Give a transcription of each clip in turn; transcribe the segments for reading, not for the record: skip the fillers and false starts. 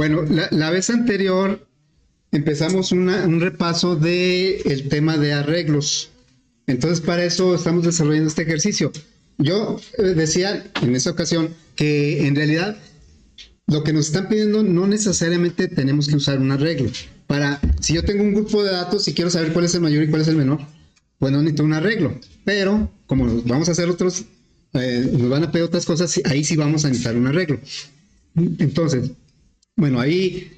Bueno, la vez anterior empezamos un repaso del tema de arreglos. Entonces, para eso estamos desarrollando este ejercicio. Yo decía en esa ocasión que en realidad lo que nos están pidiendo no necesariamente tenemos que usar un arreglo. Si yo tengo un grupo de datos y quiero saber cuál es el mayor y cuál es el menor, pues no necesito un arreglo. Pero como vamos a hacer otros, nos van a pedir otras cosas, ahí sí vamos a necesitar un arreglo. Entonces, bueno, ahí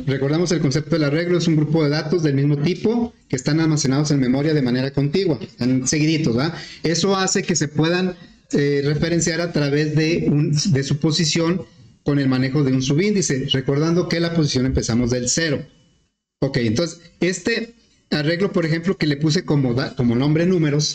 recordamos el concepto del arreglo. Es un grupo de datos del mismo tipo que están almacenados en memoria de manera contigua, están seguiditos, ¿verdad? Eso hace que se puedan referenciar a través de su posición con el manejo de un subíndice, recordando que la posición empezamos del 0. Ok, entonces este arreglo, por ejemplo, que le puse como nombre números,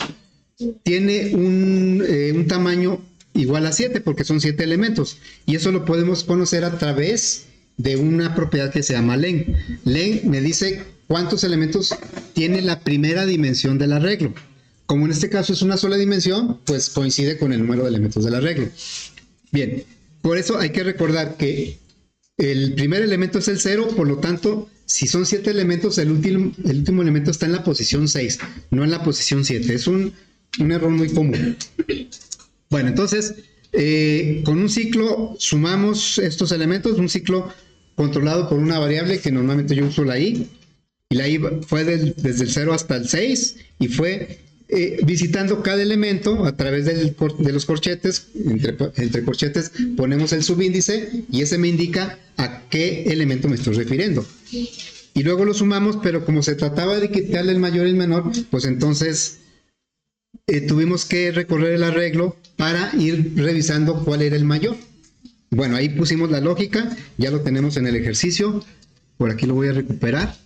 tiene un tamaño igual a 7 porque son 7 elementos, y eso lo podemos conocer a través de una propiedad que se llama len. Len me dice cuántos elementos tiene la primera dimensión del arreglo. Como en este caso es una sola dimensión, pues coincide con el número de elementos del arreglo. Bien, por eso hay que recordar que el primer elemento es el 0, por lo tanto, si son 7 elementos, el último elemento está en la posición 6, no en la posición 7. Es un error muy común. Bueno, entonces, con un ciclo sumamos estos elementos, un ciclo controlado por una variable que normalmente yo uso la i, y la i fue desde el 0 hasta el 6, y fue visitando cada elemento a través de los corchetes. Entre corchetes ponemos el subíndice, y ese me indica a qué elemento me estoy refiriendo. Y luego lo sumamos, pero como se trataba de quitarle el mayor y el menor, pues entonces tuvimos que recorrer el arreglo para ir revisando cuál era el mayor. Bueno, ahí pusimos la lógica, ya lo tenemos en el ejercicio. Por aquí lo voy a recuperar.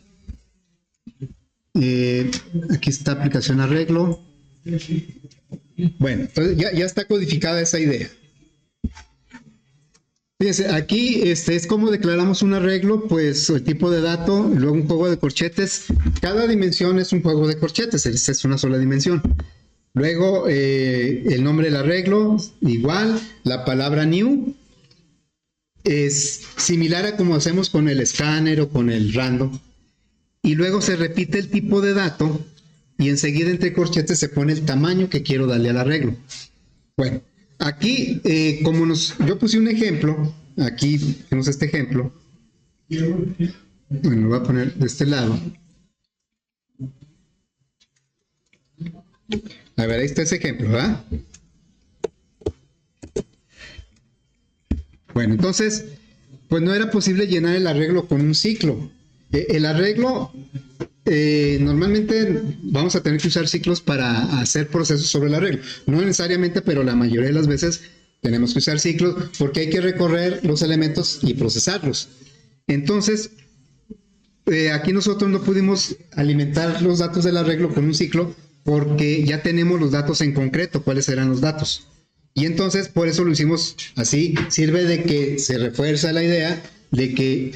Aquí está aplicación arreglo. Bueno, entonces ya está codificada esa idea. Fíjense, aquí es como declaramos un arreglo, pues el tipo de dato, luego un juego de corchetes. Cada dimensión es un juego de corchetes, esta es una sola dimensión. Luego el nombre del arreglo, igual, la palabra new, es similar a como hacemos con el escáner o con el random. Y luego se repite el tipo de dato y enseguida entre corchetes se pone el tamaño que quiero darle al arreglo. Bueno, aquí yo puse un ejemplo, aquí tenemos este ejemplo. Bueno, lo voy a poner de este lado. A ver, ahí está ese ejemplo, ¿verdad? Bueno, entonces, pues no era posible llenar el arreglo con un ciclo. El arreglo, normalmente vamos a tener que usar ciclos para hacer procesos sobre el arreglo. No necesariamente, pero la mayoría de las veces tenemos que usar ciclos porque hay que recorrer los elementos y procesarlos. Entonces, aquí nosotros no pudimos alimentar los datos del arreglo con un ciclo porque ya tenemos los datos en concreto, cuáles eran los datos. Y entonces, por eso lo hicimos así. Sirve de que se refuerza la idea de que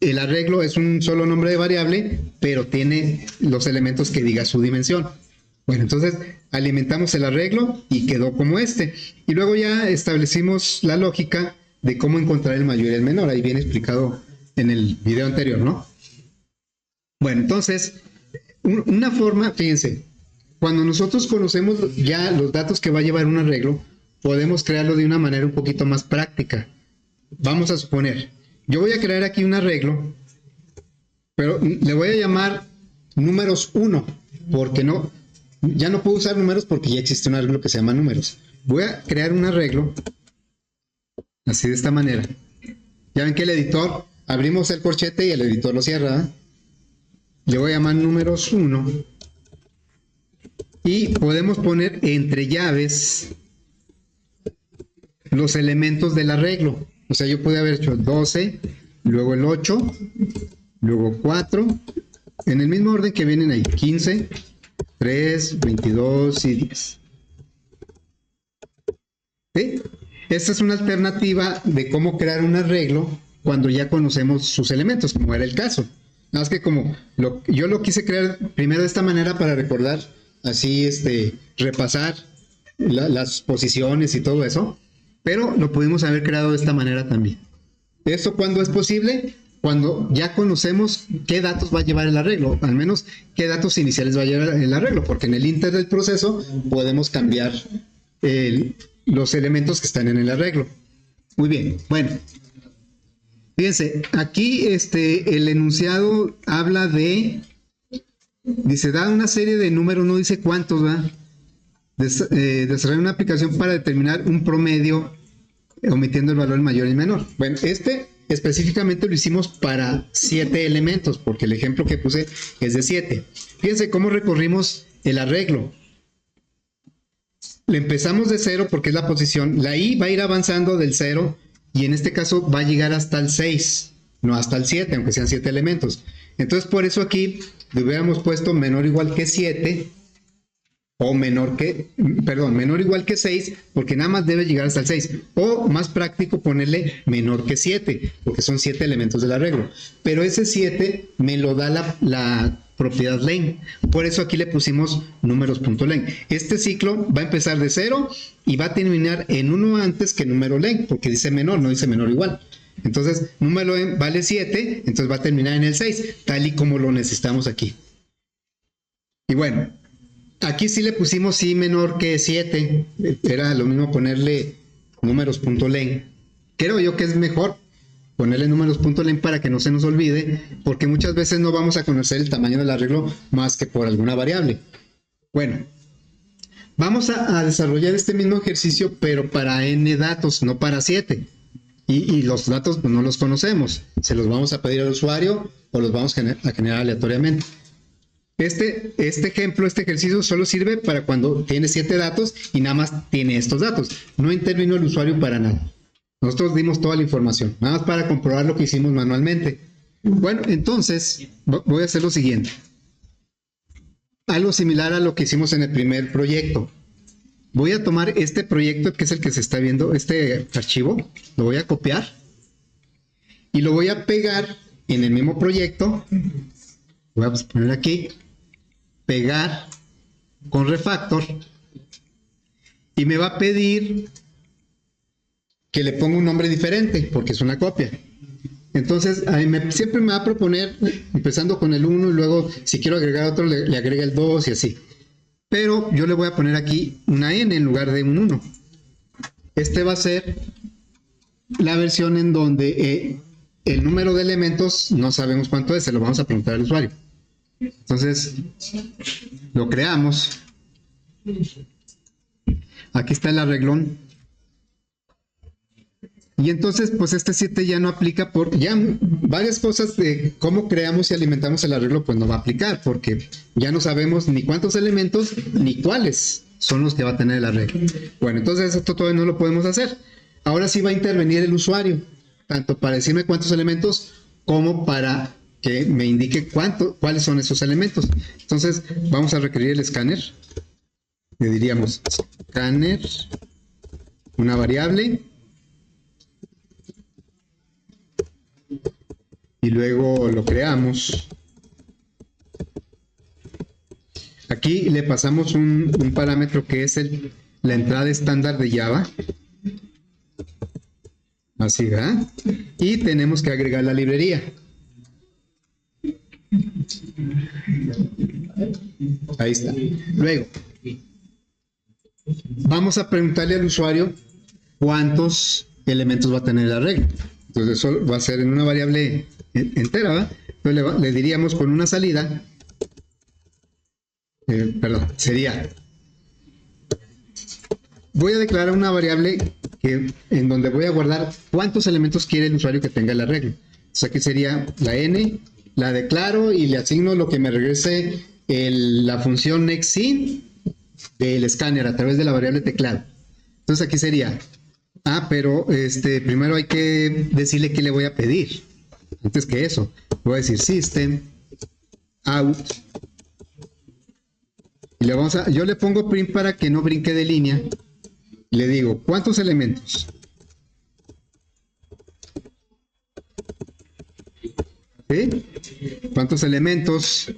el arreglo es un solo nombre de variable, pero tiene los elementos que diga su dimensión. Bueno, entonces alimentamos el arreglo y quedó como este. Y luego ya establecimos la lógica de cómo encontrar el mayor y el menor. Ahí viene explicado en el video anterior, ¿no? Bueno, entonces, una forma, fíjense, cuando nosotros conocemos ya los datos que va a llevar un arreglo, podemos crearlo de una manera un poquito más práctica. Vamos a suponer, yo voy a crear aquí un arreglo, pero le voy a llamar números 1, porque ya no puedo usar números porque ya existe un arreglo que se llama números. Voy a crear un arreglo así de esta manera. Ya ven que el editor, abrimos el corchete y el editor lo cierra, ¿eh? Le voy a llamar números 1 y podemos poner entre llaves los elementos del arreglo. O sea, yo podría haber hecho 12, luego el 8, luego 4, en el mismo orden que vienen ahí, 15, 3, 22 y 10. ¿Sí? Esta es una alternativa de cómo crear un arreglo cuando ya conocemos sus elementos, como era el caso. Nada más que como yo lo quise crear primero de esta manera para recordar, así repasar las posiciones y todo eso, pero lo pudimos haber creado de esta manera también. ¿Eso cuándo es posible? Cuando ya conocemos qué datos va a llevar el arreglo, al menos qué datos iniciales va a llevar el arreglo, porque en el inter del proceso podemos cambiar los elementos que están en el arreglo. Muy bien, bueno. Fíjense, aquí el enunciado habla dice, da una serie de números, no dice cuántos, ¿verdad? Desarrollar una aplicación para determinar un promedio omitiendo el valor mayor y menor. Bueno, específicamente lo hicimos para 7 elementos, porque el ejemplo que puse es de 7. Fíjense cómo recorrimos el arreglo. Le empezamos de 0 porque es la posición. La i va a ir avanzando del 0 y en este caso va a llegar hasta el 6, no hasta el 7, aunque sean 7 elementos. Entonces por eso aquí le hubiéramos puesto menor o igual que 7 o menor o igual que 6, porque nada más debe llegar hasta el 6. O más práctico ponerle menor que 7, porque son 7 elementos del arreglo. Pero ese 7 me lo da la propiedad len. Por eso aquí le pusimos números.len. Este ciclo va a empezar de 0 y va a terminar en 1 antes que número len, porque dice menor, no dice menor igual. Entonces, número len vale 7, entonces va a terminar en el 6, tal y como lo necesitamos aquí. Y bueno, aquí sí le pusimos sí menor que 7. Era lo mismo ponerle números.len. Creo yo que es mejor ponerle números.len para que no se nos olvide, porque muchas veces no vamos a conocer el tamaño del arreglo más que por alguna variable. Bueno, vamos a desarrollar este mismo ejercicio, pero para n datos, no para 7. Y los datos pues, no los conocemos. Se los vamos a pedir al usuario o los vamos a generar aleatoriamente. Este ejemplo, este ejercicio solo sirve para cuando tiene 7 datos y nada más tiene estos datos. No intervino el usuario para nada. Nosotros dimos toda la información, nada más para comprobar lo que hicimos manualmente. Bueno, entonces voy a hacer lo siguiente. Algo similar a lo que hicimos en el primer proyecto. Voy a tomar este proyecto, que es el que se está viendo, este archivo, lo voy a copiar y lo voy a pegar en el mismo proyecto. Voy a poner aquí, pegar con refactor, y me va a pedir que le ponga un nombre diferente, porque es una copia. Entonces, siempre me va a proponer, empezando con el 1, y luego, si quiero agregar otro, le agrega el 2 y así. Pero yo le voy a poner aquí una n en lugar de un 1. Este va a ser la versión en donde el número de elementos no sabemos cuánto es, se lo vamos a preguntar al usuario. Entonces, lo creamos. Aquí está el arreglón. Y entonces, pues este 7 ya no aplica ya varias cosas de cómo creamos y alimentamos el arreglo, pues no va a aplicar, porque ya no sabemos ni cuántos elementos ni cuáles son los que va a tener el arreglo. Bueno, entonces esto todavía no lo podemos hacer. Ahora sí va a intervenir el usuario, tanto para decirme cuántos elementos como para que me indique cuáles son esos elementos. Entonces, vamos a requerir el escáner. Le diríamos escáner, una variable, y luego lo creamos. Aquí le pasamos un parámetro que es la entrada estándar de Java. Así, ¿verdad? Y tenemos que agregar la librería. Ahí está. Luego, vamos a preguntarle al usuario cuántos elementos va a tener el arreglo. Entonces eso va a ser en una variable entera, ¿verdad? Entonces le diríamos con una salida, sería, voy a declarar una variable en donde voy a guardar cuántos elementos quiere el usuario que tenga el arreglo. Entonces aquí sería la n, la declaro y le asigno lo que me regrese la función nextIn del escáner a través de la variable teclado. Entonces aquí sería, pero primero hay que decirle qué le voy a pedir. Antes que eso, voy a decir system out y yo le pongo print para que no brinque de línea. Le digo, ¿cuántos elementos? ¿Sí? ¿Cuántos elementos?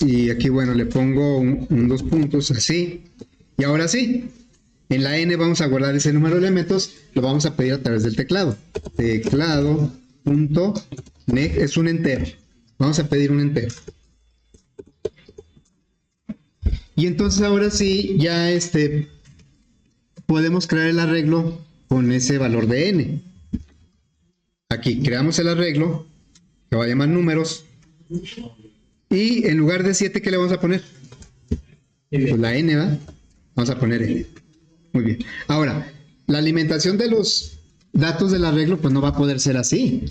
Y aquí, bueno, le pongo un 2 puntos así. Y ahora sí, En la n vamos a guardar ese número de elementos, lo vamos a pedir a través del teclado. Teclado.next es un entero. Vamos a pedir un entero. Y entonces ahora sí, ya podemos crear el arreglo con ese valor de n. Aquí creamos el arreglo, que va a llamar números. Y en lugar de 7, ¿qué le vamos a poner? Pues la n, ¿va? Vamos a poner n. Muy bien. Ahora, la alimentación de los datos del arreglo, pues no va a poder ser así.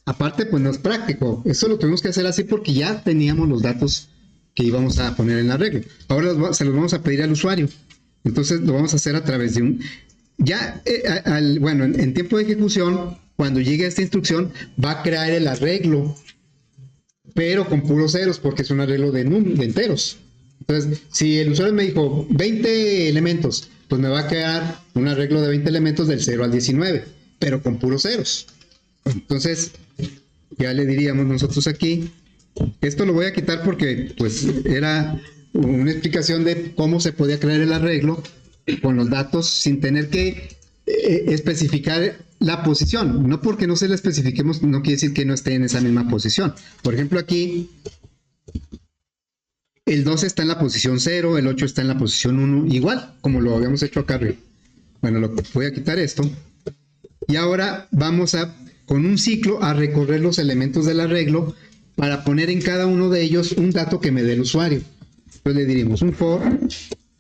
Aparte, pues no es práctico. Eso lo tuvimos que hacer así porque ya teníamos los datos que íbamos a poner en el arreglo. Ahora se los vamos a pedir al usuario. Entonces lo vamos a hacer a través de un... Ya, bueno, en tiempo de ejecución, cuando llegue a esta instrucción, va a crear el arreglo, pero con puros ceros, porque es un arreglo de enteros. Entonces, si el usuario me dijo 20 elementos, pues me va a quedar un arreglo de 20 elementos del 0 al 19, pero con puros ceros. Entonces, ya le diríamos nosotros aquí, esto lo voy a quitar porque pues era una explicación de cómo se podía crear el arreglo con los datos sin tener que especificar la posición. No porque no se la especifiquemos, no quiere decir que no esté en esa misma posición. Por ejemplo, aquí el 12 está en la posición 0, el 8 está en la posición 1, igual como lo habíamos hecho acá arriba. Bueno, voy a quitar esto. Y ahora vamos con un ciclo a recorrer los elementos del arreglo para poner en cada uno de ellos un dato que me dé el usuario. Entonces le diríamos un for.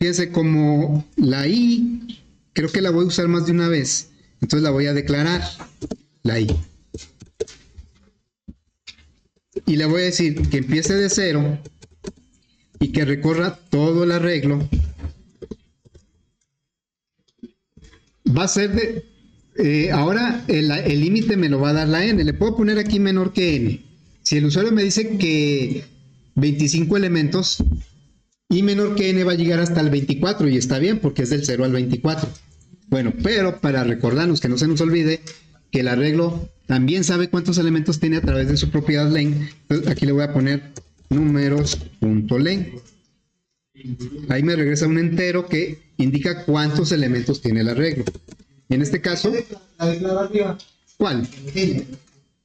Fíjense como la i, creo que la voy a usar más de una vez. Entonces la voy a declarar, la i. Y le voy a decir que empiece de 0 y que recorra todo el arreglo. Va a ser ahora el límite me lo va a dar la n. Le puedo poner aquí menor que n. Si el usuario me dice que 25 elementos y menor que n va a llegar hasta el 24 y está bien porque es del 0 al 24. Bueno, pero para recordarnos que no se nos olvide que el arreglo también sabe cuántos elementos tiene a través de su propiedad len. Entonces aquí le voy a poner números.len. Ahí me regresa un entero que indica cuántos elementos tiene el arreglo. En este caso, ¿La declarativa? ¿cuál?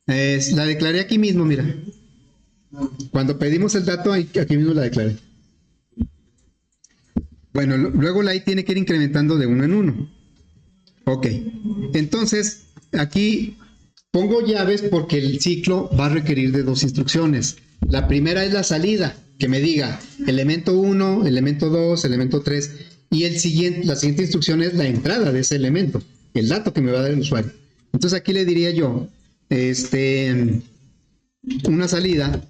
La declaré aquí mismo, mira. Cuando pedimos el dato, aquí mismo la declaré. Bueno, luego la i tiene que ir incrementando de 1 en 1. Ok. Entonces, aquí pongo llaves porque el ciclo va a requerir de 2 instrucciones. La primera es la salida, que me diga elemento 1, elemento 2, elemento 3. Y la siguiente instrucción es la entrada de ese elemento, el dato que me va a dar el usuario. Entonces aquí le diría yo, una salida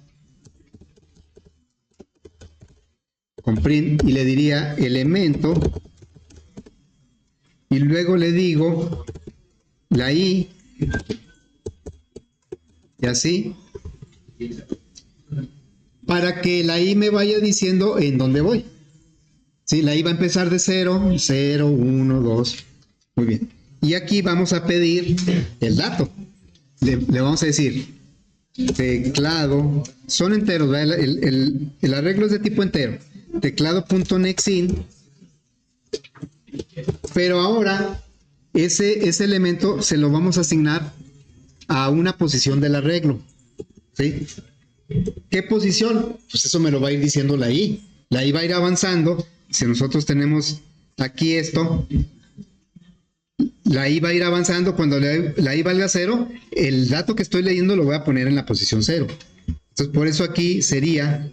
con print y le diría elemento y luego le digo la i y así para que la i me vaya diciendo en dónde voy. Sí, la i va a empezar de 0, 0, 1, 2. Muy bien. Y aquí vamos a pedir el dato. Le vamos a decir teclado, son enteros, ¿verdad? El arreglo es de tipo entero. Teclado.nextIn. Pero ahora ese elemento se lo vamos a asignar a una posición del arreglo. ¿Sí? ¿Qué posición? Pues eso me lo va a ir diciendo la i. La i va a ir avanzando. Si nosotros tenemos aquí esto, la i va a ir avanzando. Cuando la i valga 0, el dato que estoy leyendo lo voy a poner en la posición 0. Entonces, por eso aquí sería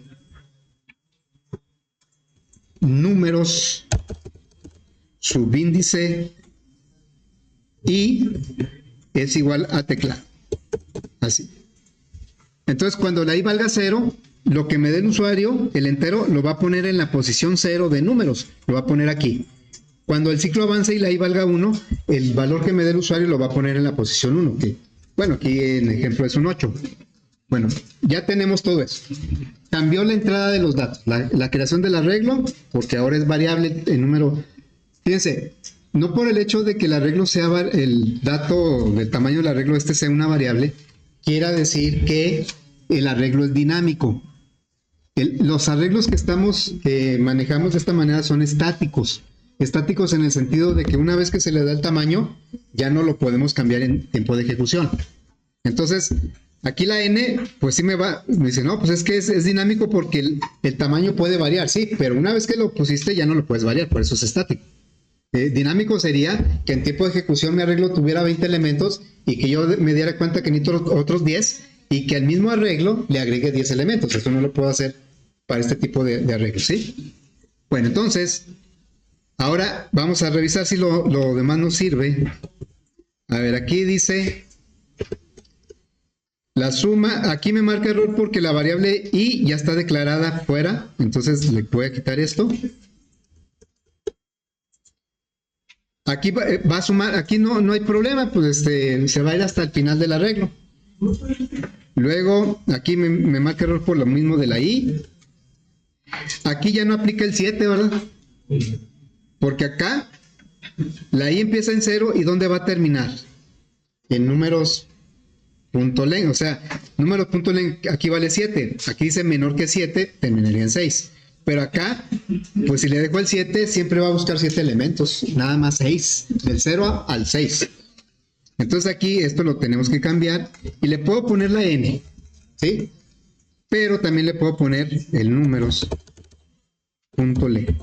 números, subíndice y es igual a teclado. Así. Entonces, cuando la i valga 0, lo que me dé el usuario, el entero, lo va a poner en la posición 0 de números. Lo va a poner aquí. Cuando el ciclo avance y la i valga 1, el valor que me dé el usuario lo va a poner en la posición 1. Que, bueno, aquí en ejemplo es un 8. Bueno, ya tenemos todo eso. Cambió la entrada de los datos. La creación del arreglo, porque ahora es variable el número. Fíjense, no por el hecho de que el arreglo sea el dato del tamaño del arreglo sea una variable, quiera decir que el arreglo es dinámico. Los arreglos que manejamos de esta manera son estáticos. Estáticos en el sentido de que una vez que se le da el tamaño, ya no lo podemos cambiar en tiempo de ejecución. Entonces, aquí la n, pues sí me dice, no, pues es que es dinámico porque el tamaño puede variar, sí, pero una vez que lo pusiste ya no lo puedes variar, por eso es estático. Dinámico sería que en tiempo de ejecución mi arreglo tuviera 20 elementos y que yo me diera cuenta que necesito otros 10 y que al mismo arreglo le agregue 10 elementos. Eso no lo puedo hacer para este tipo de arreglos, ¿sí? Bueno, entonces, ahora vamos a revisar si lo demás nos sirve. A ver, aquí dice la suma, aquí me marca error porque la variable i ya está declarada fuera, entonces le voy a quitar esto. Aquí va a sumar, aquí no hay problema, pues se va a ir hasta el final del arreglo. Luego, aquí me marca error por lo mismo de la i. Aquí ya no aplica el 7, ¿verdad? Porque acá la i empieza en 0 y ¿dónde va a terminar? En números punto len, o sea, números punto len, aquí vale 7. Aquí dice menor que 7, terminaría en 6. Pero acá, pues si le dejo el 7, siempre va a buscar 7 elementos, nada más 6, del 0 al 6. Entonces aquí esto lo tenemos que cambiar y le puedo poner la n, ¿sí? Pero también le puedo poner el números punto len.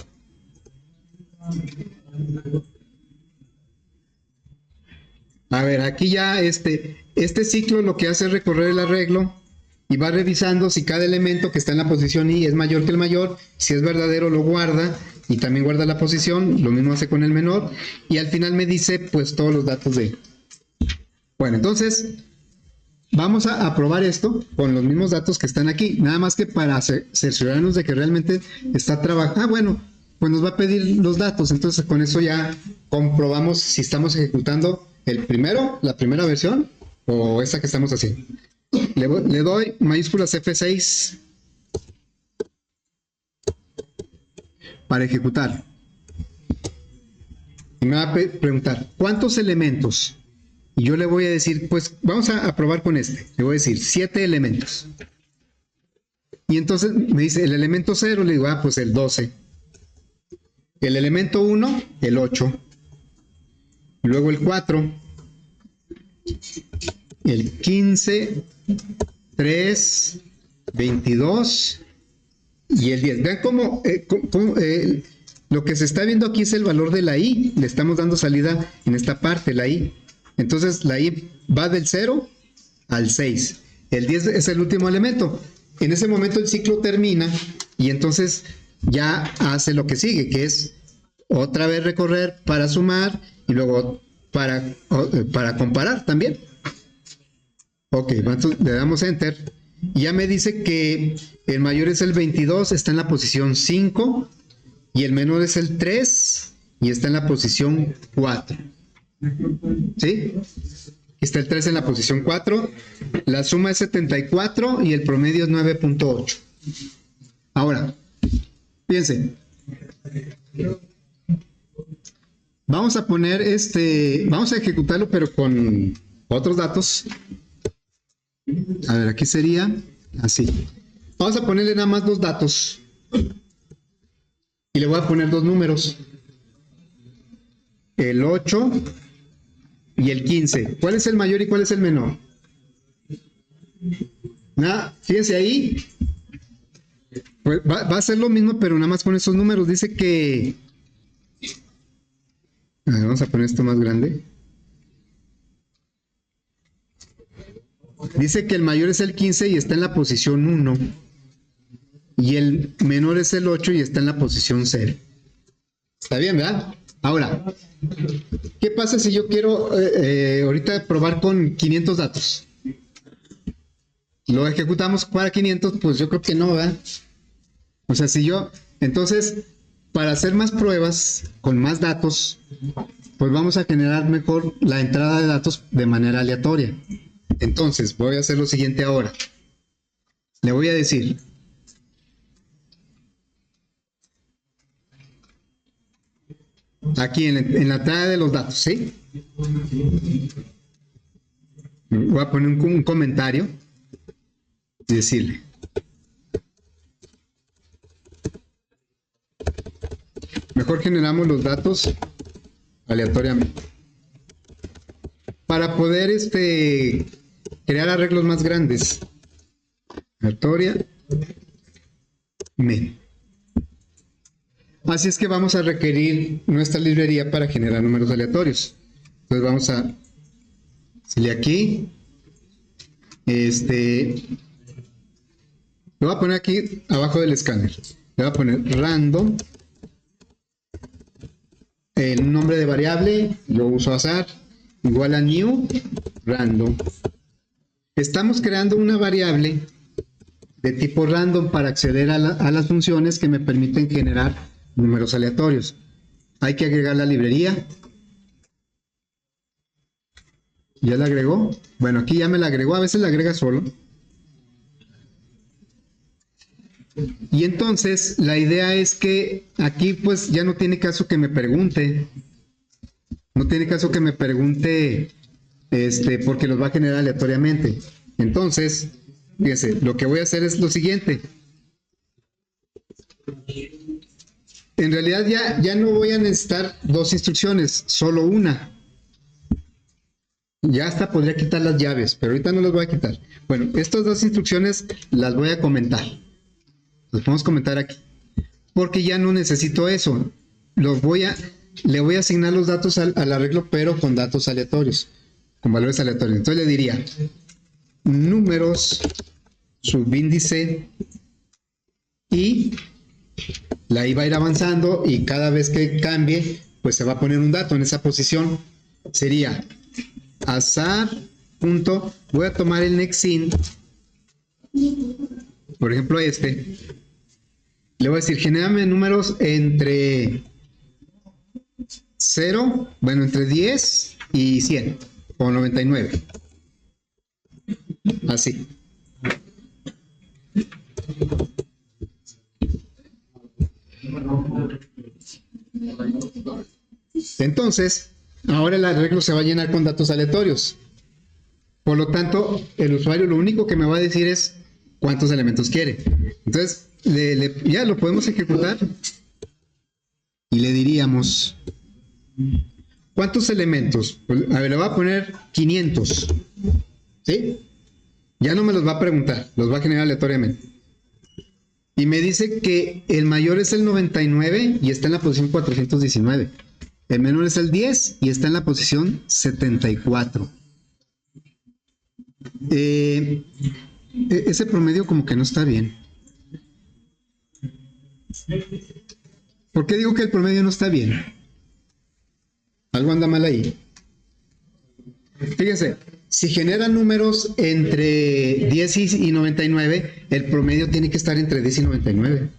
A ver, aquí ya este ciclo lo que hace es recorrer el arreglo y va revisando si cada elemento que está en la posición i es mayor que el mayor. Si es verdadero lo guarda y también guarda la posición. Lo mismo hace con el menor y al final me dice pues todos los datos de... Bueno, entonces vamos a probar esto con los mismos datos que están aquí. Nada más que para cerciorarnos de que realmente está trabajando. Ah, bueno, pues nos va a pedir los datos. Entonces con eso ya comprobamos si estamos ejecutando la primera versión o esta que estamos haciendo. Le doy mayúsculas F6 para ejecutar. Y me va a preguntar, ¿cuántos elementos? Y yo le voy a decir, pues vamos a probar con este. Le voy a decir 7 elementos. Y entonces me dice el elemento 0, le digo, pues el 12. El elemento 1, el 8. Luego el 4. El 15, 3, 22 y el 10. Vean cómo lo que se está viendo aquí es el valor de la i. Le estamos dando salida en esta parte, la i. Entonces la i va del 0 al 6. El 10 es el último elemento. En ese momento el ciclo termina y entonces ya hace lo que sigue, que es otra vez recorrer para sumar y luego para comparar también. Ok, entonces le damos enter y ya me dice que el mayor es el 22, está en la posición 5 y el menor es el 3 y está en la posición 4. ¿Sí? Está el 3 en la posición 4, la suma es 74 y el promedio es 9.8. Ahora, fíjense. Vamos a poner vamos a ejecutarlo pero con otros datos. A ver, aquí sería así. Vamos a ponerle nada más 2 datos. Y le voy a poner 2 números. El 8 y el 15. ¿Cuál es el mayor y cuál es el menor? Nada, fíjense ahí. Pues va a ser lo mismo, pero nada más con esos números. Dice que... A ver, vamos a poner esto más grande. Dice que el mayor es el 15 y está en la posición 1. Y el menor es el 8 y está en la posición 0. Está bien, ¿verdad? Ahora, ¿qué pasa si yo quiero ahorita probar con 500 datos? ¿Lo ejecutamos para 500? Pues yo creo que no, ¿verdad? O sea, si yo... Entonces, para hacer más pruebas con más datos, pues vamos a generar mejor la entrada de datos de manera aleatoria. Entonces, voy a hacer lo siguiente ahora. Le voy a decir... Aquí en la entrada de los datos, ¿sí? Voy a poner un comentario y decirle. Mejor generamos los datos aleatoriamente. Para poder crear arreglos más grandes. Aleatoria. Así es que vamos a requerir nuestra librería para generar números aleatorios. Entonces vamos a decirle aquí. Lo voy a poner aquí abajo del escáner. Le voy a poner random. El nombre de variable lo uso azar. Igual a new random. Estamos creando una variable de tipo random para acceder a las funciones que me permiten generar números aleatorios. Hay que agregar la librería. ¿Ya la agregó? Bueno, aquí ya me la agregó. A veces la agrega solo. Y entonces la idea es que aquí pues ya no tiene caso que me pregunte. No tiene caso que me pregunte porque los va a generar aleatoriamente. Entonces, fíjense, lo que voy a hacer es lo siguiente. En realidad ya no voy a necesitar dos instrucciones, solo una. Ya hasta podría quitar las llaves, pero ahorita no las voy a quitar. Bueno, estas dos instrucciones las voy a comentar. Las podemos comentar aquí. Porque ya no necesito eso. Le voy a asignar los datos al arreglo, pero con datos aleatorios, con valores aleatorios. Entonces le diría números, subíndice, y la I va a ir avanzando y cada vez que cambie, pues se va a poner un dato en esa posición. Sería azar, punto, voy a tomar el nextIn, por ejemplo le voy a decir, genérame números entre 0, bueno, entre 10 y 100, o 99. Así. Entonces, ahora el arreglo se va a llenar con datos aleatorios. Por lo tanto, el usuario lo único que me va a decir es cuántos elementos quiere. Entonces, ya lo podemos ejecutar y le diríamos ¿cuántos elementos? Pues, a ver, le voy a poner 500. ¿Sí? Ya no me los va a preguntar, los va a generar aleatoriamente. Y me dice que el mayor es el 99 y está en la posición 419. El menor es el 10 y está en la posición 74. Ese promedio como que no está bien. ¿Por qué digo que el promedio no está bien? Algo anda mal ahí. Fíjense, si genera números entre 10 y 99, el promedio tiene que estar entre 10 y 99.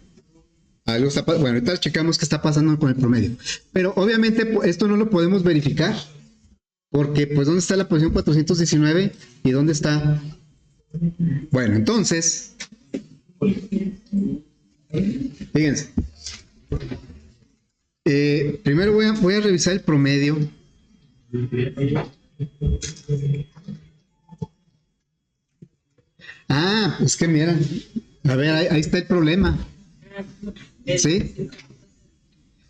Algo está, bueno, ahorita checamos qué está pasando con el promedio. Pero obviamente esto no lo podemos verificar. Porque, pues, ¿dónde está la posición 419? ¿Y dónde está? Bueno, entonces, fíjense. Primero voy a revisar el promedio. Ah, es que miren. A ver, ahí está el problema. ¿Sí?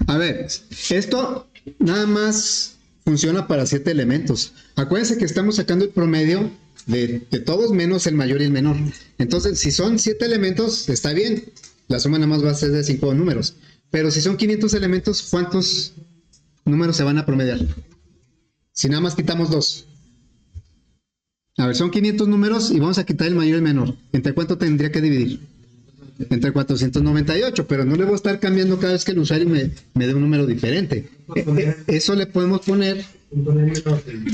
A ver, esto nada más funciona para 7 elementos. Acuérdense que estamos sacando el promedio de todos menos el mayor y el menor. Entonces, si son 7 elementos, está bien. La suma nada más va a ser de 5 números. Pero si son 500 elementos, ¿cuántos números se van a promediar? Si nada más quitamos 2. A ver, son 500 números y vamos a quitar el mayor y el menor. ¿Entre cuánto tendría que dividir? Entre 498, pero no le voy a estar cambiando cada vez que el usuario me dé un número diferente. Eso le podemos poner,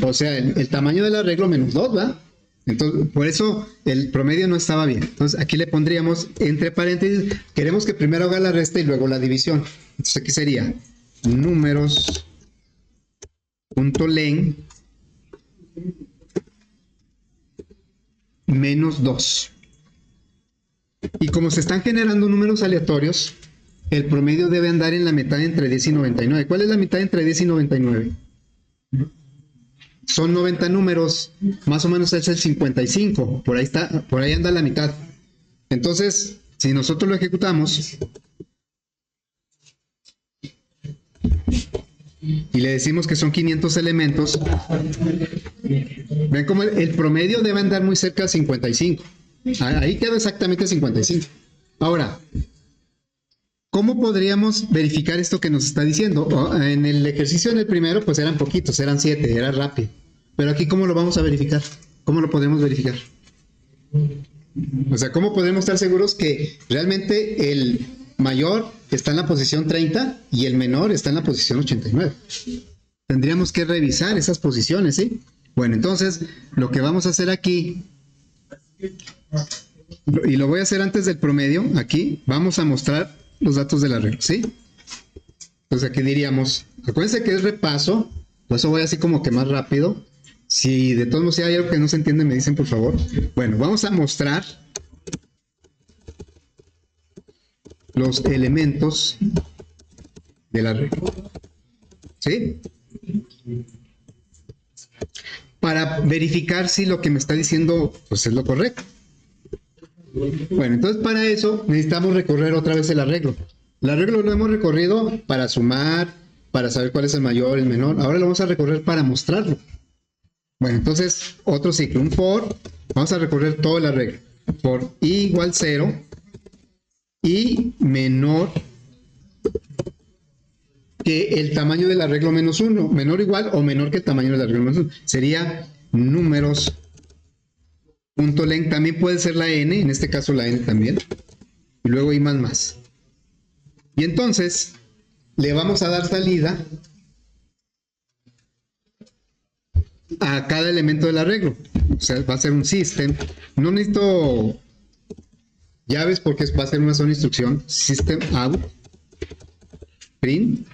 o sea, el tamaño del arreglo menos 2, ¿va? Entonces, por eso el promedio no estaba bien. Entonces, aquí le pondríamos entre paréntesis, queremos que primero haga la resta y luego la división. Entonces, aquí sería números.len menos 2. Y como se están generando números aleatorios, el promedio debe andar en la mitad entre 10 y 99. ¿Cuál es la mitad entre 10 y 99? Son 90 números, más o menos es el 55. Por ahí está, por ahí anda la mitad. Entonces, si nosotros lo ejecutamos, y le decimos que son 500 elementos, ven como el promedio debe andar muy cerca de 55. Ahí queda exactamente 55. Ahora, ¿cómo podríamos verificar esto que nos está diciendo? En el ejercicio en el primero, pues eran poquitos, eran 7, era rápido. Pero aquí, ¿cómo lo vamos a verificar? ¿Cómo lo podemos verificar? O sea, ¿cómo podemos estar seguros que realmente el mayor está en la posición 30 y el menor está en la posición 89? Tendríamos que revisar esas posiciones, ¿sí? Bueno, entonces, lo que vamos a hacer aquí, y lo voy a hacer antes del promedio, aquí vamos a mostrar los datos del arreglo, ¿sí? Entonces aquí diríamos, acuérdense que es repaso, por eso voy así como que más rápido. Si de todos modos hay algo que no se entiende, me dicen por favor. Bueno, vamos a mostrar los elementos del arreglo, ¿sí? Para verificar si lo que me está diciendo pues es lo correcto. Bueno, entonces para eso necesitamos recorrer otra vez el arreglo. El arreglo lo hemos recorrido para sumar, para saber cuál es el mayor, el menor. Ahora lo vamos a recorrer para mostrarlo. Bueno, entonces otro ciclo, un for, vamos a recorrer todo el arreglo. For i igual 0 y menor que el tamaño del arreglo menos 1, menor o igual o menor que el tamaño del arreglo menos 1. Sería números punto len, también puede ser la n, en este caso la n también, y luego i más más. Y entonces le vamos a dar salida a cada elemento del arreglo. O sea, va a ser un system. No necesito llaves porque va a ser una sola instrucción. System out print.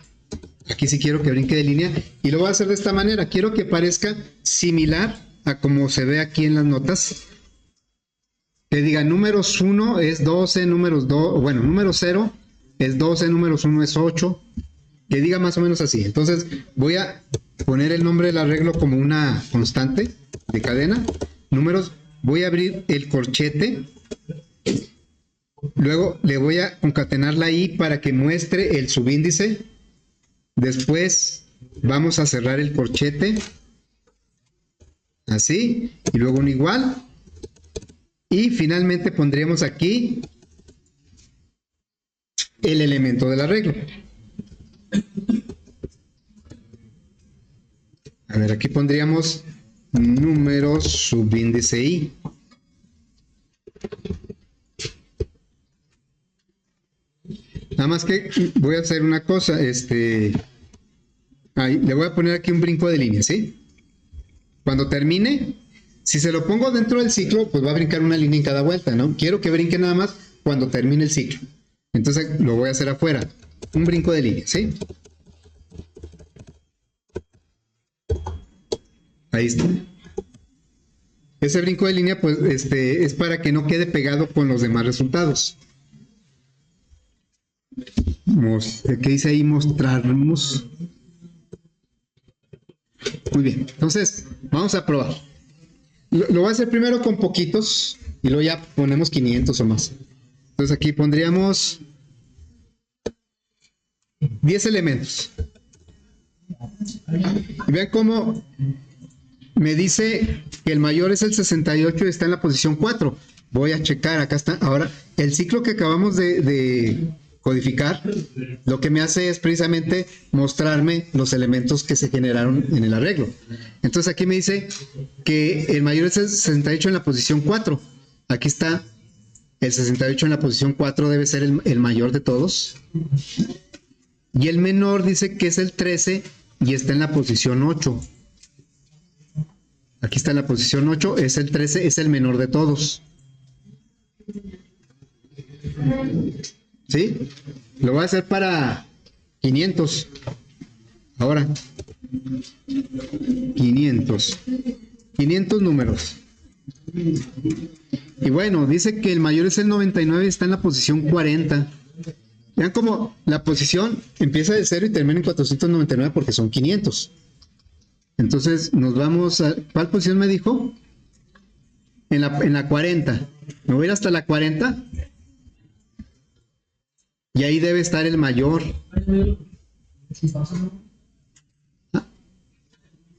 Aquí sí quiero que brinque de línea y lo voy a hacer de esta manera. Quiero que parezca similar a como se ve aquí en las notas. Que diga números 1 es 12, números 2, bueno, número 0 es 12, números 1 es 8. Que diga más o menos así. Entonces voy a poner el nombre del arreglo como una constante de cadena. Números, voy a abrir el corchete. Luego le voy a concatenar la i para que muestre el subíndice. Después vamos a cerrar el corchete. Así. Y luego un igual. Y finalmente pondríamos aquí el elemento del arreglo. A ver, aquí pondríamos número subíndice i. Nada más que voy a hacer una cosa, ahí, le voy a poner aquí un brinco de línea, ¿sí? Cuando termine, si se lo pongo dentro del ciclo, pues va a brincar una línea en cada vuelta, ¿no? Quiero que brinque nada más cuando termine el ciclo. Entonces lo voy a hacer afuera, un brinco de línea, ¿sí? Ahí está. Ese brinco de línea, pues, es para que no quede pegado con los demás resultados. ¿Qué dice ahí? Mostrarnos. Muy bien. Entonces, vamos a probar. Lo voy a hacer primero con poquitos y luego ya ponemos 500 o más. Entonces aquí pondríamos 10 elementos. Y vean cómo me dice que el mayor es el 68 y está en la posición 4. Voy a checar, acá está. Ahora, el ciclo que acabamos de codificar, lo que me hace es precisamente mostrarme los elementos que se generaron en el arreglo. Entonces aquí me dice que el mayor es el 68 en la posición 4. Aquí está el 68 en la posición 4, debe ser el mayor de todos. Y el menor dice que es el 13 y está en la posición 8. Aquí está en la posición 8, es el 13, es el menor de todos. ¿Sí? Lo voy a hacer para 500. Ahora. 500 números. Y bueno, dice que el mayor es el 99 y está en la posición 40. Vean cómo la posición empieza de 0 y termina en 499 porque son 500. Entonces nos vamos a... ¿Cuál posición me dijo? En la 40. Me voy a ir hasta la 40. Y ahí debe estar el mayor.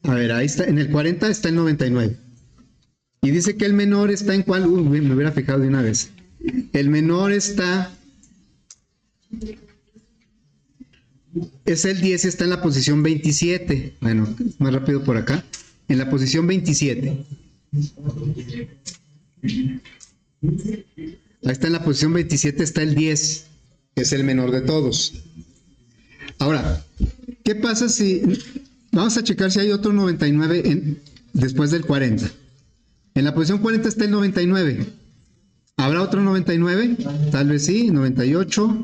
A ver, ahí está, en el 40 está el 99. Y dice que el menor está en cuál, me hubiera fijado de una vez. El menor está, es el 10 y está en la posición 27. Bueno, más rápido por acá. En la posición 27. Ahí está en la posición 27, está el 10, que es el menor de todos. Ahora, ¿qué pasa si... Vamos a checar si hay otro 99 después del 40. En la posición 40 está el 99. ¿Habrá otro 99? Tal vez sí, 98.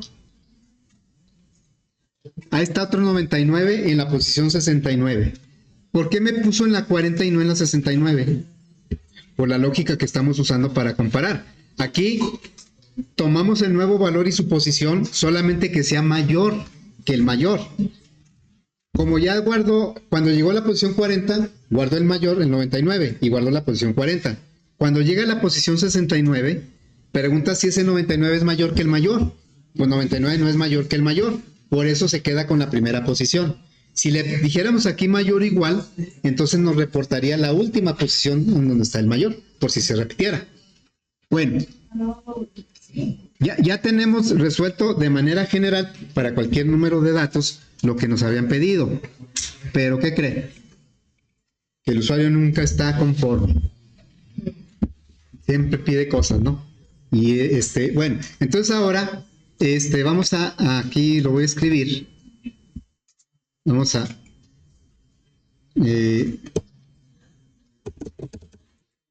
Ahí está otro 99 en la posición 69. ¿Por qué me puso en la 40 y no en la 69? Por la lógica que estamos usando para comparar. Aquí tomamos el nuevo valor y su posición, solamente que sea mayor que el mayor. Como ya guardó, cuando llegó a la posición 40, guardó el mayor, el 99, y guardó la posición 40. Cuando llega a la posición 69, pregunta si ese 99 es mayor que el mayor. Pues 99 no es mayor que el mayor, por eso se queda con la primera posición. Si le dijéramos aquí mayor o igual, entonces nos reportaría la última posición donde está el mayor, por si se repitiera. Bueno, ya tenemos resuelto de manera general para cualquier número de datos lo que nos habían pedido. Pero ¿qué creen? Que el usuario nunca está conforme. Siempre pide cosas, ¿no? Y bueno, entonces ahora vamos aquí lo voy a escribir. Vamos a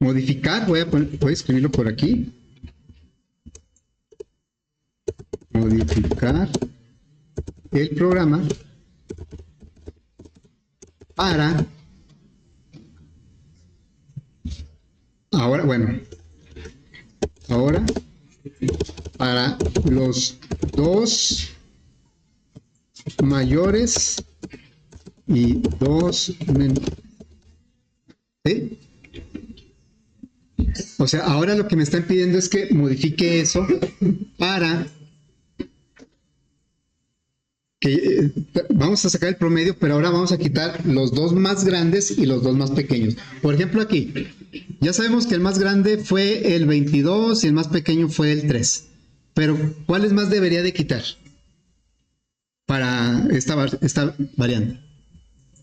modificar, voy a escribirlo por aquí. Modificar el programa para ahora para los dos mayores y dos menores. ¿Sí? O sea, ahora lo que me están pidiendo es que modifique eso para que vamos a sacar el promedio, pero ahora vamos a quitar los dos más grandes y los dos más pequeños. Por ejemplo, aquí, ya sabemos que el más grande fue el 22 y el más pequeño fue el 3. Pero, ¿cuáles más debería de quitar para esta variante?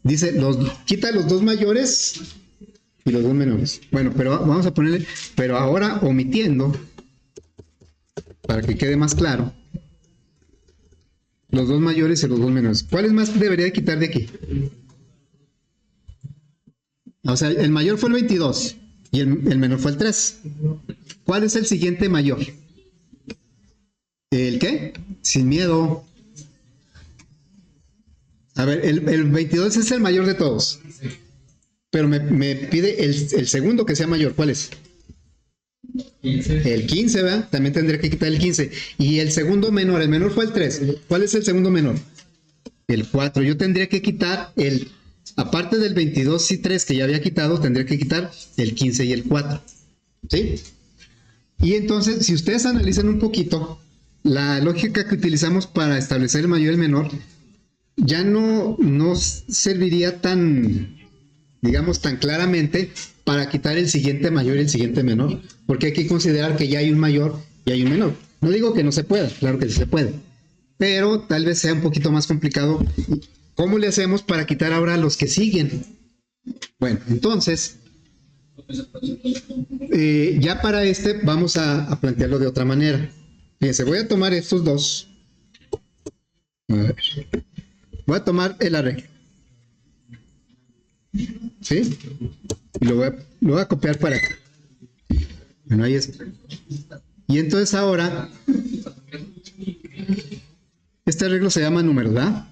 Dice, quita los dos mayores y los dos menores. Bueno, pero vamos a ponerle, pero ahora omitiendo, para que quede más claro, los dos mayores y los dos menores. ¿Cuáles más debería de quitar de aquí? O sea, el mayor fue el 22 y el menor fue el 3. ¿Cuál es el siguiente mayor? ¿El qué? Sin miedo. A ver, el 22 es el mayor de todos. Pero me pide el segundo que sea mayor. ¿Cuál es? 15. El 15, ¿verdad? También tendría que quitar el 15. Y el segundo menor, el menor fue el 3. ¿Cuál es el segundo menor? El 4. Yo tendría que quitar aparte del 22 y 3 que ya había quitado, tendría que quitar el 15 y el 4. ¿Sí? Y entonces, si ustedes analizan un poquito, la lógica que utilizamos para establecer el mayor y el menor, ya no serviría tan, digamos, tan claramente para quitar el siguiente mayor y el siguiente menor, porque hay que considerar que ya hay un mayor y hay un menor. No digo que no se pueda, claro que sí se puede, pero tal vez sea un poquito más complicado. ¿Cómo le hacemos para quitar ahora los que siguen? Bueno, entonces, ya para vamos a plantearlo de otra manera. Fíjense, voy a tomar estos dos. A ver. Voy a tomar el arreglo. ¿Sí? Y lo voy a copiar para acá. Bueno, ahí está. Y entonces ahora, este arreglo se llama número, ¿verdad?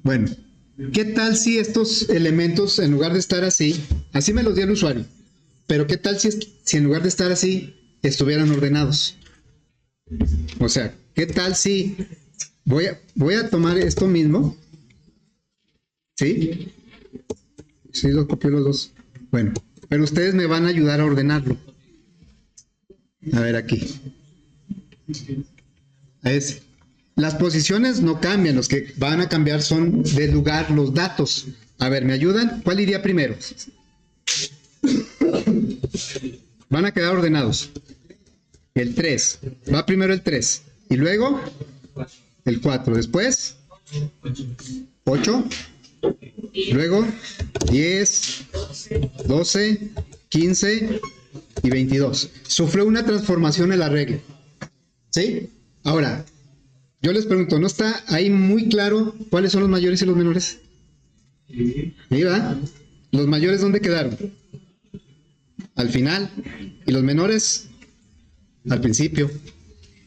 Bueno, ¿qué tal si estos elementos, en lugar de estar así me los dio el usuario, pero qué tal si en lugar de estar así, estuvieran ordenados? O sea, ¿qué tal si voy a tomar esto mismo? ¿Sí? Sí, lo copié los dos. Bueno, pero ustedes me van a ayudar a ordenarlo. A ver aquí. A ese. Las posiciones no cambian, los que van a cambiar son de lugar los datos. A ver, ¿me ayudan? ¿Cuál iría primero? Van a quedar ordenados. El 3. Va primero el 3. Y luego el 4. Después 8. Luego 10, 12, 15 y 22. Sufrió una transformación el arreglo. ¿Sí? Ahora, yo les pregunto, ¿no está ahí muy claro cuáles son los mayores y los menores? ¿Sí, va? ¿Los mayores dónde quedaron? Al final. ¿Y los menores? Al principio.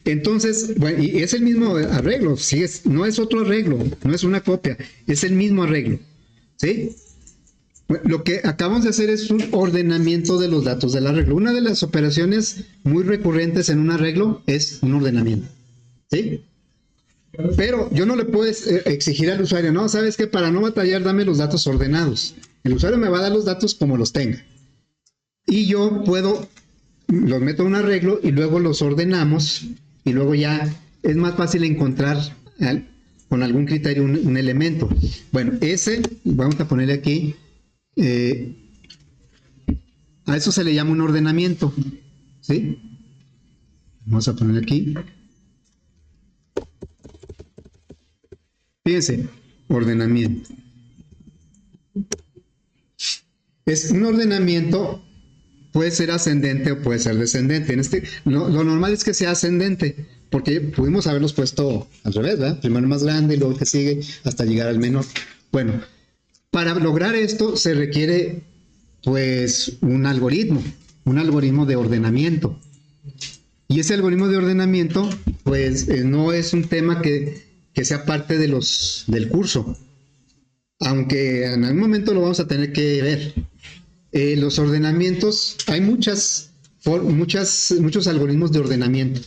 Entonces, bueno, y es el mismo arreglo, ¿sí? No es otro arreglo, no es una copia, es el mismo arreglo, ¿sí? Lo que acabamos de hacer es un ordenamiento de los datos del arreglo. Una de las operaciones muy recurrentes en un arreglo es un ordenamiento, ¿sí? Pero yo no le puedo exigir al usuario, no, sabes que para no batallar, dame los datos ordenados. El usuario me va a dar los datos como los tenga. Y yo puedo, los meto en un arreglo y luego los ordenamos y luego ya es más fácil encontrar con algún criterio un elemento. Bueno, ese, vamos a ponerle aquí, a eso se le llama un ordenamiento, ¿sí? Vamos a poner aquí. Fíjense, ordenamiento. Es un ordenamiento, puede ser ascendente o puede ser descendente. Lo normal es que sea ascendente, porque pudimos haberlos puesto al revés, ¿verdad? Primero el más grande y luego el que sigue hasta llegar al menor. Bueno, para lograr esto se requiere pues un algoritmo de ordenamiento. Y ese algoritmo de ordenamiento pues no es un tema que sea parte de del curso, aunque en algún momento lo vamos a tener que ver. Los ordenamientos, hay muchos algoritmos de ordenamiento.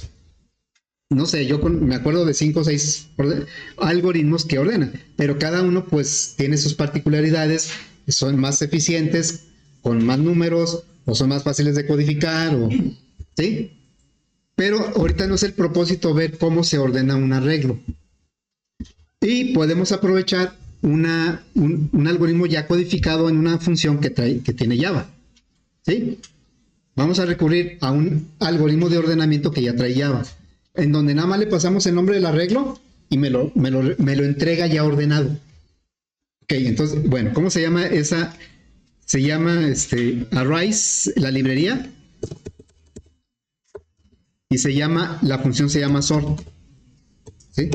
No sé, yo me acuerdo de 5 o 6 algoritmos que ordenan, pero cada uno pues tiene sus particularidades, son más eficientes, con más números, o son más fáciles de codificar, ¿sí? Pero ahorita no es el propósito ver cómo se ordena un arreglo. Y podemos aprovechar un algoritmo ya codificado en una función que tiene Java, ¿sí? Vamos a recurrir a un algoritmo de ordenamiento que ya trae Java, en donde nada más le pasamos el nombre del arreglo y me lo entrega ya ordenado. Ok, entonces, bueno, ¿cómo se llama esa? Se llama Arrays, la librería, y la función se llama sort, ¿sí?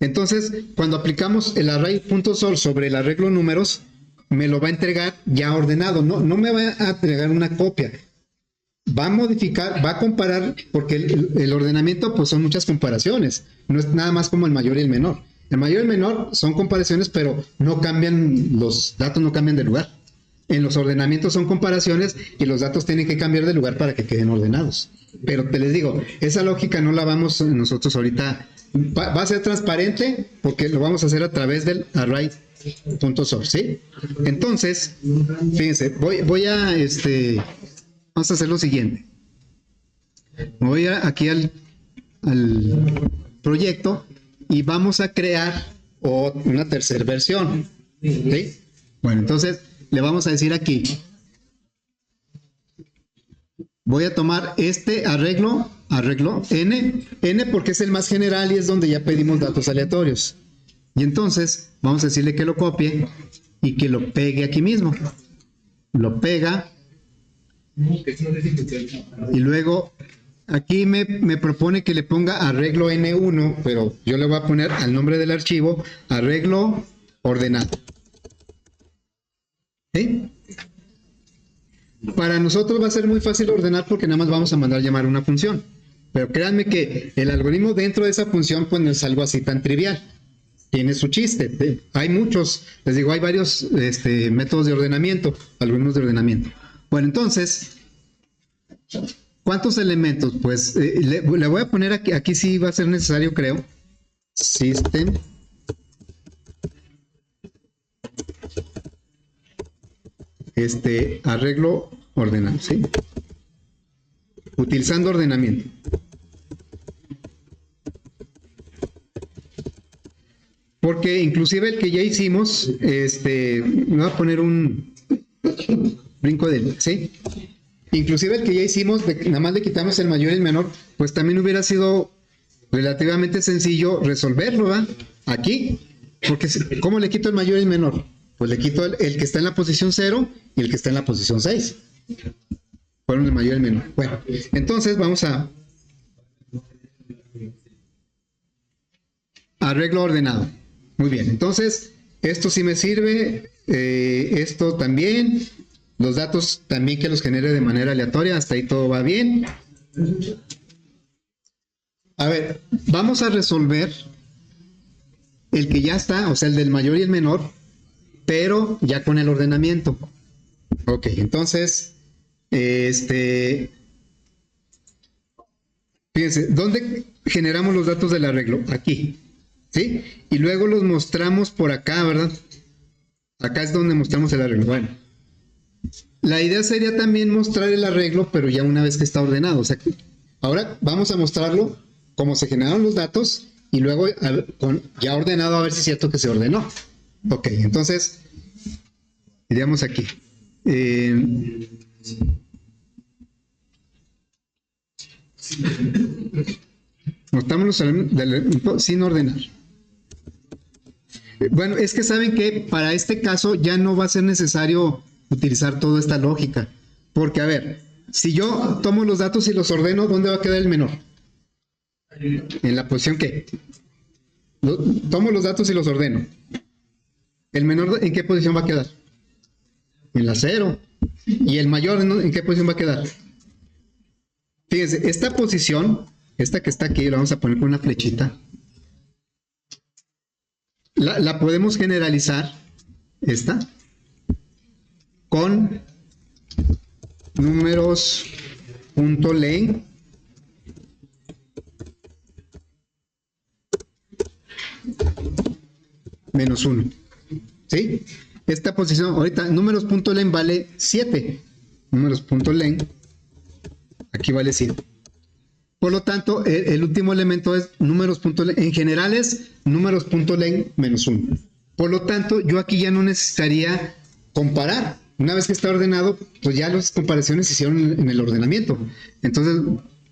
Entonces, cuando aplicamos el array.sort sobre el arreglo números, me lo va a entregar ya ordenado, no me va a entregar una copia. Va a modificar, va a comparar, porque el ordenamiento pues son muchas comparaciones, no es nada más como el mayor y el menor. El mayor y el menor son comparaciones, pero no cambian, los datos no cambian de lugar. En los ordenamientos son comparaciones y los datos tienen que cambiar de lugar para que queden ordenados. Pero te les digo, esa lógica no la vamos nosotros ahorita, va a ser transparente porque lo vamos a hacer a través del array.sort, ¿sí? Entonces, fíjense, voy a vamos a hacer lo siguiente. Voy aquí al proyecto y vamos a crear una tercera versión, ¿sí? Bueno, entonces le vamos a decir aquí, voy a tomar este arreglo n porque es el más general y es donde ya pedimos datos aleatorios. Y entonces vamos a decirle que lo copie y que lo pegue aquí mismo. Lo pega. Y luego aquí me propone que le ponga arreglo n1, pero yo le voy a poner al nombre del archivo arreglo ordenado. ¿Sí? Para nosotros va a ser muy fácil ordenar porque nada más vamos a mandar llamar una función. Pero créanme que el algoritmo dentro de esa función pues no es algo así tan trivial. Tiene su chiste. ¿Sí? Hay muchos, les digo, hay varios métodos de ordenamiento, algoritmos de ordenamiento. Bueno, entonces, ¿cuántos elementos? Pues le voy a poner aquí sí va a ser necesario, creo. System. Arreglo ordenado, ¿sí? Utilizando ordenamiento. Porque inclusive el que ya hicimos, me voy a poner un brinco del, ¿sí? Inclusive el que ya hicimos, nada más le quitamos el mayor y el menor, pues también hubiera sido relativamente sencillo resolverlo, ¿verdad? Aquí, porque ¿cómo le quito el mayor y el menor? Pues le quito el que está en la posición 0 y el que está en la posición 6. Fueron el mayor y el menor. Bueno, entonces vamos a arreglo ordenado. Muy bien, entonces esto sí me sirve, esto también, los datos también que los genere de manera aleatoria, hasta ahí todo va bien. A ver, vamos a resolver el que ya está, o sea, el del mayor y el menor, pero ya con el ordenamiento. Ok, entonces, fíjense, ¿dónde generamos los datos del arreglo? Aquí, ¿sí? Y luego los mostramos por acá, ¿verdad? Acá es donde mostramos el arreglo. Bueno, la idea sería también mostrar el arreglo, pero ya una vez que está ordenado. O sea, ahora vamos a mostrarlo como se generaron los datos y luego ya ordenado a ver si es cierto que se ordenó. Ok, entonces, iríamos aquí. Mostramos los elementos sin ordenar. Bueno, es que saben que para este caso ya no va a ser necesario utilizar toda esta lógica. Porque, a ver, si yo tomo los datos y los ordeno, ¿dónde va a quedar el menor? ¿En la posición qué? Tomo los datos y los ordeno. ¿El menor en qué posición va a quedar? En la 0. ¿Y el mayor en qué posición va a quedar? Fíjense, esta posición, esta que está aquí, la vamos a poner con una flechita. La podemos generalizar, esta, con números.len -1. ¿Sí? Esta posición, ahorita, números.len vale 7. Números.len, aquí vale 7. Por lo tanto, el último elemento es números.len. En general es números.len -1. Por lo tanto, yo aquí ya no necesitaría comparar. Una vez que está ordenado, pues ya las comparaciones se hicieron en el ordenamiento. Entonces,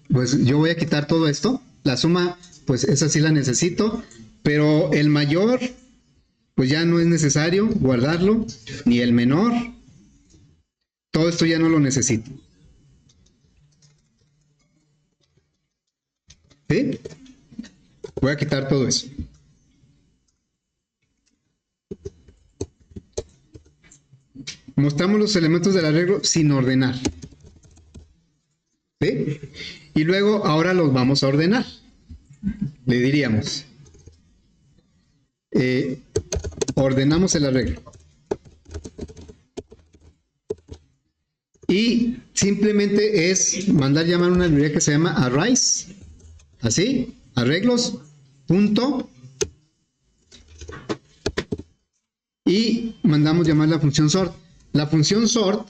pues yo voy a quitar todo esto. La suma, pues esa sí la necesito. Pero el mayor, pues ya no es necesario guardarlo. Ni el menor. Todo esto ya no lo necesito. ¿Sí? Voy a quitar todo eso. Mostramos los elementos del arreglo sin ordenar. ¿Sí? Y luego ahora los vamos a ordenar. Le diríamos, ordenamos el arreglo. Y simplemente es mandar llamar una librería que se llama arrays. Así, arreglos, punto. Y mandamos llamar la función sort. La función sort,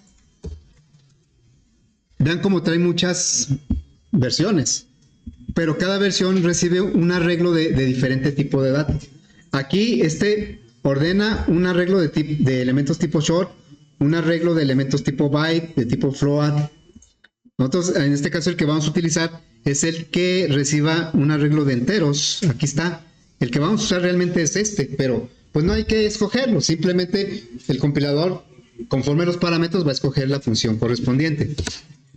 vean cómo trae muchas versiones, pero cada versión recibe un arreglo de diferente tipo de datos. Aquí ordena un arreglo de elementos tipo short, un arreglo de elementos tipo byte, de tipo float. Nosotros, en este caso, el que vamos a utilizar es el que reciba un arreglo de enteros. Aquí está. El que vamos a usar realmente es pero pues no hay que escogerlo. Simplemente el compilador, conforme a los parámetros, va a escoger la función correspondiente.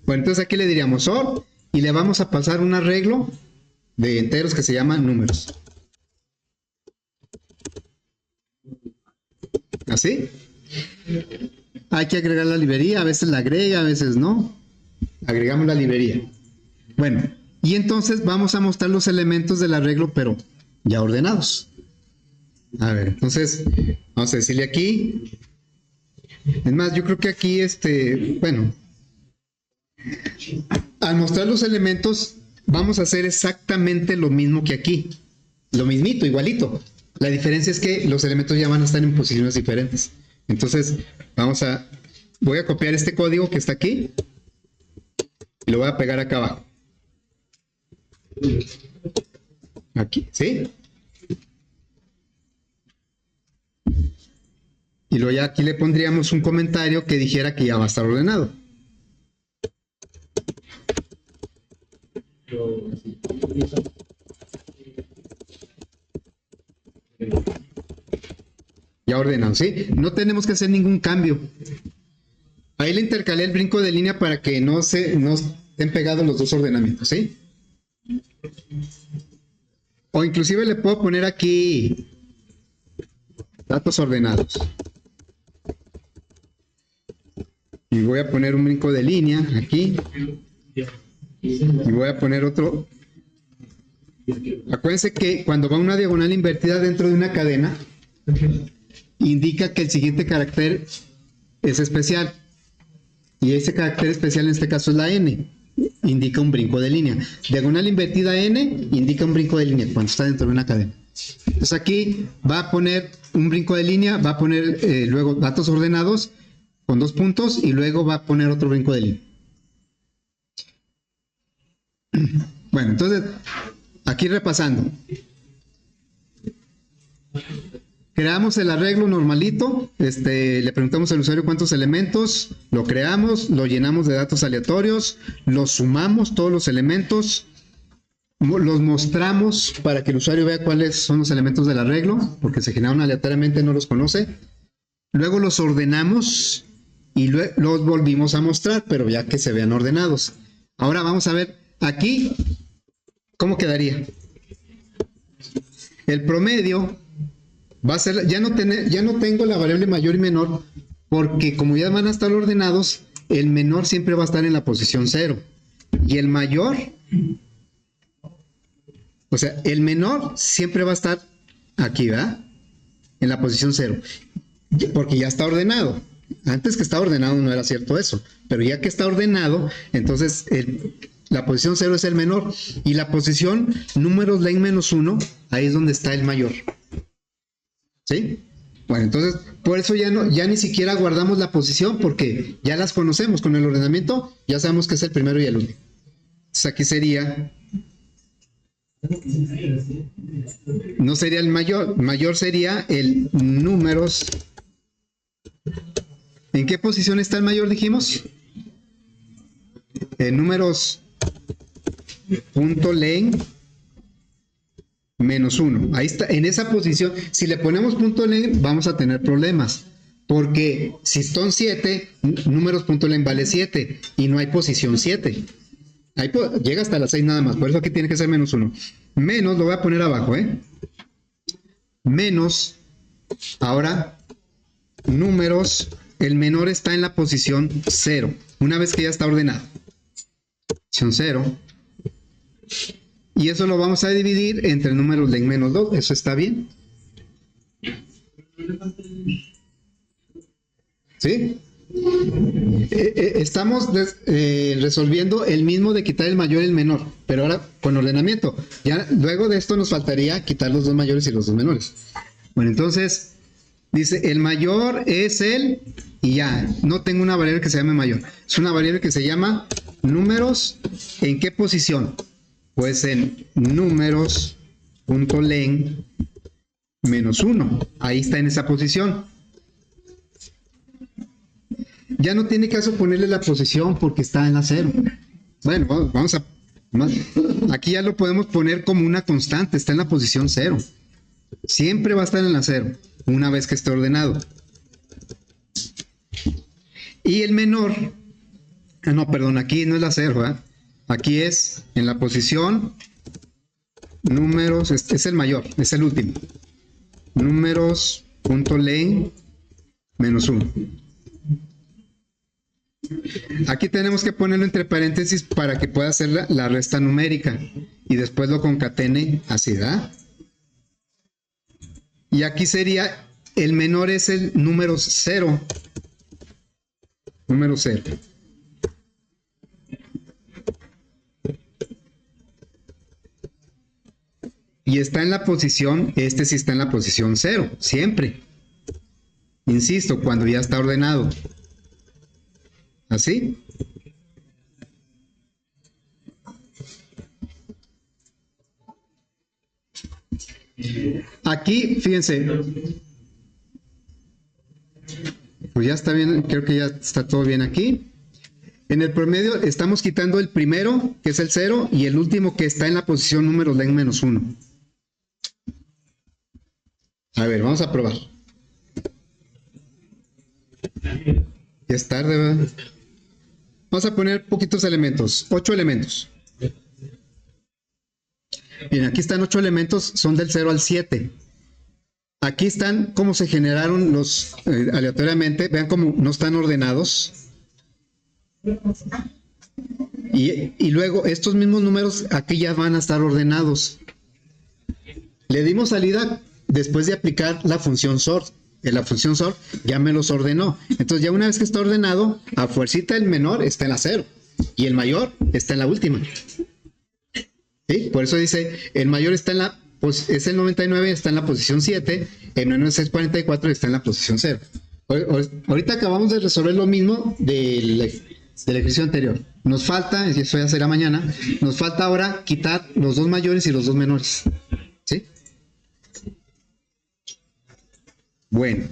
Bueno, entonces aquí le diríamos sort y le vamos a pasar un arreglo de enteros que se llama números. ¿Así? Hay que agregar la librería, a veces la agrega, a veces no. Agregamos la librería. Bueno, y entonces vamos a mostrar los elementos del arreglo, pero ya ordenados. A ver, entonces, vamos a decirle aquí. Es más, yo creo que aquí, bueno, al mostrar los elementos, vamos a hacer exactamente lo mismo que aquí. Lo mismito, igualito. La diferencia es que los elementos ya van a estar en posiciones diferentes. Entonces, voy a copiar este código que está aquí y lo voy a pegar acá abajo. Aquí, ¿sí? Y luego ya aquí le pondríamos un comentario que dijera que ya va a estar ordenado. Ya ordenado, ¿sí? No tenemos que hacer ningún cambio. Ahí le intercalé el brinco de línea para que no estén pegados los dos ordenamientos, ¿sí? O inclusive le puedo poner aquí datos ordenados. Y voy a poner un brinco de línea aquí. Y voy a poner otro. Acuérdense que cuando va una diagonal invertida dentro de una cadena, indica que el siguiente carácter es especial. Y ese carácter especial en este caso es la n. Indica un brinco de línea. Diagonal invertida n indica un brinco de línea cuando está dentro de una cadena. Entonces aquí va a poner un brinco de línea, va a poner luego datos ordenados con 2 puntos y luego va a poner otro brinco de línea. Bueno, entonces aquí repasando. Creamos el arreglo normalito, le preguntamos al usuario cuántos elementos, lo creamos, lo llenamos de datos aleatorios, los sumamos todos los elementos, los mostramos para que el usuario vea cuáles son los elementos del arreglo, porque se generaron aleatoriamente, no los conoce. Luego los ordenamos y los volvimos a mostrar, pero ya que se vean ordenados. Ahora vamos a ver aquí cómo quedaría. El promedio va a ser, ya no tengo la variable mayor y menor, porque como ya van a estar ordenados, el menor siempre va a estar en la posición 0. Y el mayor, o sea, el menor siempre va a estar aquí, ¿verdad? En la posición 0. Porque ya está ordenado. Antes que estaba ordenado no era cierto eso. Pero ya que está ordenado, entonces la posición 0 es el menor. Y la posición números len -1, ahí es donde está el mayor. ¿Sí? Bueno, entonces, por eso ya ni siquiera guardamos la posición, porque ya las conocemos con el ordenamiento, ya sabemos que es el primero y el último. Entonces aquí sería, no sería el mayor sería el números. ¿En qué posición está el mayor, dijimos? Números punto len -1. Ahí está, en esa posición. Si le ponemos punto len, vamos a tener problemas. Porque si son 7, números punto len vale 7 y no hay posición 7. Ahí llega hasta las 6 nada más. Por eso aquí tiene que ser -1. Menos, lo voy a poner abajo, Menos, ahora, números, el menor está en la posición 0. Una vez que ya está ordenado. Posición 0. Y eso lo vamos a dividir entre números len -2. ¿Eso está bien? ¿Sí? Estamos resolviendo el mismo de quitar el mayor y el menor, pero ahora con ordenamiento. Ya luego de esto nos faltaría quitar los dos mayores y los dos menores. Bueno, entonces dice el mayor es el, y ya, no tengo una variable que se llame mayor. Es una variable que se llama números. ¿En qué posición? Pues en números punto len -1. Ahí está en esa posición. Ya no tiene caso ponerle la posición porque está en la 0. Bueno, aquí ya lo podemos poner como una constante, está en la posición 0. Siempre va a estar en la 0, una vez que esté ordenado. Y el menor, no, perdón, aquí no es la 0, aquí es en la posición números, es el mayor, es el último. Números punto len -1. Aquí tenemos que ponerlo entre paréntesis para que pueda hacer la resta numérica y después lo concatene así, ¿verdad? Y aquí sería, el menor es el número 0. Número 0. Y está en la posición, sí está en la posición 0, siempre. Insisto, cuando ya está ordenado. ¿Así? Aquí, fíjense, Pues ya está bien, creo que ya está todo bien aquí. En el promedio estamos quitando el primero, que es el 0, y el último que está en la posición número len menos 1. A ver, vamos a probar. Ya es tarde, ¿verdad? Vamos a poner poquitos elementos, 8 elementos. Bien, aquí están 8 elementos, son del 0 al 7. Aquí están cómo se generaron los aleatoriamente, vean cómo no están ordenados. Y luego estos mismos números aquí ya van a estar ordenados. Le dimos salida después de aplicar la función sort. La función sort ya me los ordenó. Entonces ya una vez que está ordenado, a fuercita el menor está en la 0 y el mayor está en la última. ¿Sí? Por eso dice, el mayor está en la, pues, es el 99, está en la posición 7, el menor es el 44 y está en la posición 0. Ahorita acabamos de resolver lo mismo del ejercicio anterior. Nos falta, y eso ya será mañana, nos falta ahora quitar los dos mayores y los dos menores. ¿Sí? Bueno.